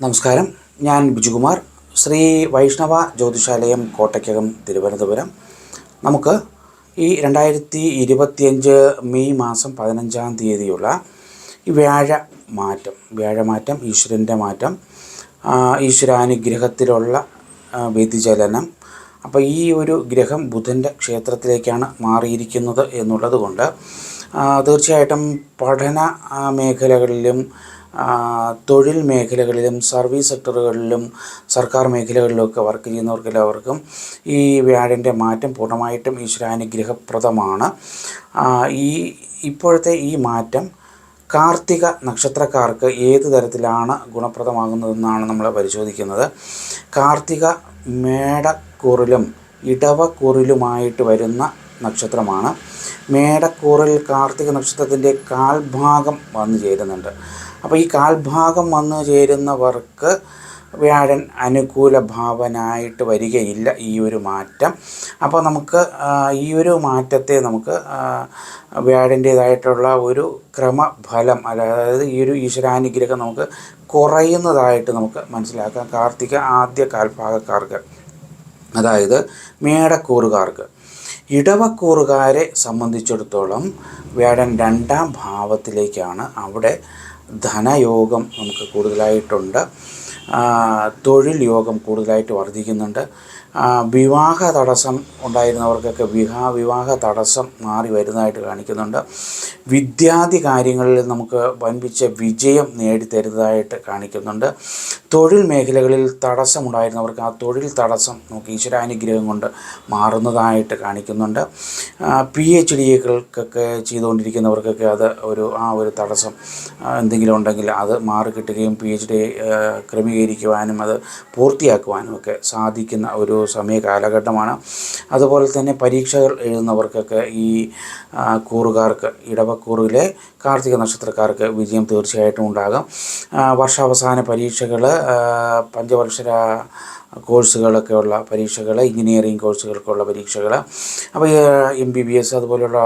നമസ്കാരം. ഞാൻ ബിജുകുമാർ, ശ്രീ വൈഷ്ണവ ജ്യോതിഷാലയം, കോട്ടയ്ക്കകം, തിരുവനന്തപുരം. നമുക്ക് ഈ 2025 മെയ് മാസം 15-ാം തീയതിയുള്ള ഈ വ്യാഴമാറ്റം, ഈശ്വരൻ്റെ മാറ്റം, ഈശ്വരാനുഗ്രഹത്തിലുള്ള വ്യതിചലനം. അപ്പോൾ ഈ ഒരു ഗ്രഹം ബുധൻ്റെ ക്ഷേത്രത്തിലേക്കാണ് മാറിയിരിക്കുന്നത് എന്നുള്ളത് കൊണ്ട് തീർച്ചയായിട്ടും പഠന മേഖലകളിലും തൊഴിൽ മേഖലകളിലും സർവീസ് സെക്ടറുകളിലും സർക്കാർ മേഖലകളിലുമൊക്കെ വർക്ക് ചെയ്യുന്നവർക്കെല്ലാവർക്കും ഈ വ്യാഴൻ്റെ മാറ്റം പൂർണ്ണമായിട്ടും ഈശ്വരാനുഗ്രഹപ്രദമാണ്. ഇപ്പോഴത്തെ ഈ മാറ്റം കാർത്തിക നക്ഷത്രക്കാർക്ക് ഏത് തരത്തിലാണ് ഗുണപ്രദമാകുന്നതെന്നാണ് നമ്മൾ പരിശോധിക്കുന്നത്. കാർത്തിക മേടക്കൂറിലും ഇടവക്കൂറിലുമായിട്ട് വരുന്ന നക്ഷത്രമാണ്. മേടക്കൂറിൽ കാർത്തിക നക്ഷത്രത്തിൻ്റെ കാൽഭാഗം വന്നു ചേരുന്നുണ്ട്. അപ്പോൾ ഈ കാൽഭാഗം വന്നു ചേരുന്നവർക്ക് വ്യാഴൻ അനുകൂല ഭാവനായിട്ട് വരികയില്ല ഈ ഒരു മാറ്റം. അപ്പോൾ നമുക്ക് ഈ ഒരു മാറ്റത്തെ നമുക്ക് വ്യാഴൻ്റേതായിട്ടുള്ള ഒരു ക്രമഫലം, അതായത് ഈ ഒരു ഈശ്വരാനുഗ്രഹം നമുക്ക് കുറയുന്നതായിട്ട് നമുക്ക് മനസ്സിലാക്കാം. കാർത്തിക ആദ്യ കാൽഭാഗക്കാർക്ക്, അതായത് മേടക്കൂറുകാർക്ക്. ഇടവക്കൂറുകാരെ സംബന്ധിച്ചിടത്തോളം വ്യാഴൻ 2-ാം ഭാവത്തിലേക്കാണ്. അവിടെ ധനയോഗം നമുക്ക് കൂടുതലായിട്ടുണ്ട്, തൊഴിൽ യോഗം കൂടുതലായിട്ട് വർദ്ധിക്കുന്നുണ്ട്. വിവാഹ തടസ്സം ഉണ്ടായിരുന്നവർക്കൊക്കെ വിവാഹ തടസ്സം മാറി വരുന്നതായിട്ട് കാണിക്കുന്നുണ്ട്. വിദ്യാദി കാര്യങ്ങളിൽ നമുക്ക് വൻപിച്ച വിജയം നേടിത്തരുന്നതായിട്ട് കാണിക്കുന്നുണ്ട്. തൊഴിൽ മേഖലകളിൽ തടസ്സമുണ്ടായിരുന്നവർക്ക് ആ തൊഴിൽ തടസ്സം നമുക്ക് ഈശ്വരാനുഗ്രഹം കൊണ്ട് മാറുന്നതായിട്ട് കാണിക്കുന്നുണ്ട്. PhDകൾക്കൊക്കെ ചെയ്തുകൊണ്ടിരിക്കുന്നവർക്കൊക്കെ അത് ഒരു തടസ്സം എന്തെങ്കിലും ഉണ്ടെങ്കിൽ അത് മാറിക്കിട്ടുകയും PhD ക്രമീകരിക്കുവാനും അത് പൂർത്തിയാക്കുവാനും ഒക്കെ സാധിക്കുന്ന ഒരു സമയ കാലഘട്ടമാണ്. അതുപോലെ തന്നെ പരീക്ഷകൾ എഴുതുന്നവർക്കൊക്കെ ഈ കൂറുകാർക്ക്, ഇടവക്കൂറിലെ കാർത്തിക നക്ഷത്രക്കാർക്ക് വിജയം തീർച്ചയായിട്ടും ഉണ്ടാകും. വർഷാവസാന പരീക്ഷകൾ, പഞ്ചവത്സര കോഴ്സുകളൊക്കെയുള്ള പരീക്ഷകൾ, എഞ്ചിനീയറിംഗ് കോഴ്സുകൾക്കുള്ള പരീക്ഷകൾ, അപ്പോൾ MBBS അതുപോലെയുള്ള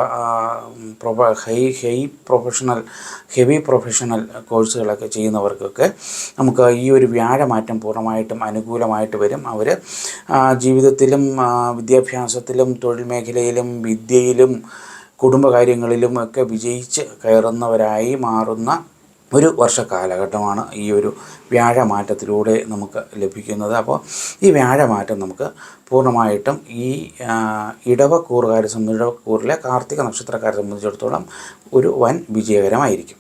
ഹെവി പ്രൊഫഷണൽ കോഴ്സുകളൊക്കെ ചെയ്യുന്നവർക്കൊക്കെ നമുക്ക് ഈ ഒരു വ്യാഴമാറ്റം പൂർണ്ണമായിട്ടും അനുകൂലമായിട്ട് വരും. അവർ ജീവിതത്തിലും വിദ്യാഭ്യാസത്തിലും തൊഴിൽ മേഖലയിലും വിദ്യയിലും കുടുംബകാര്യങ്ങളിലും ഒക്കെ വിജയിച്ച് കയറുന്നവരായി മാറുന്ന ഒരു വർഷക്കാലഘട്ടമാണ് ഈ ഒരു വ്യാഴമാറ്റത്തിലൂടെ നമുക്ക് ലഭിക്കുന്നത്. അപ്പോൾ ഈ വ്യാഴമാറ്റം നമുക്ക് പൂർണ്ണമായിട്ടും ഈ ഇടവക്കൂറിലെ കാർത്തിക നക്ഷത്രക്കാരെ സംബന്ധിച്ചിടത്തോളം ഒരു വൻ വിജയകരമായിരിക്കും.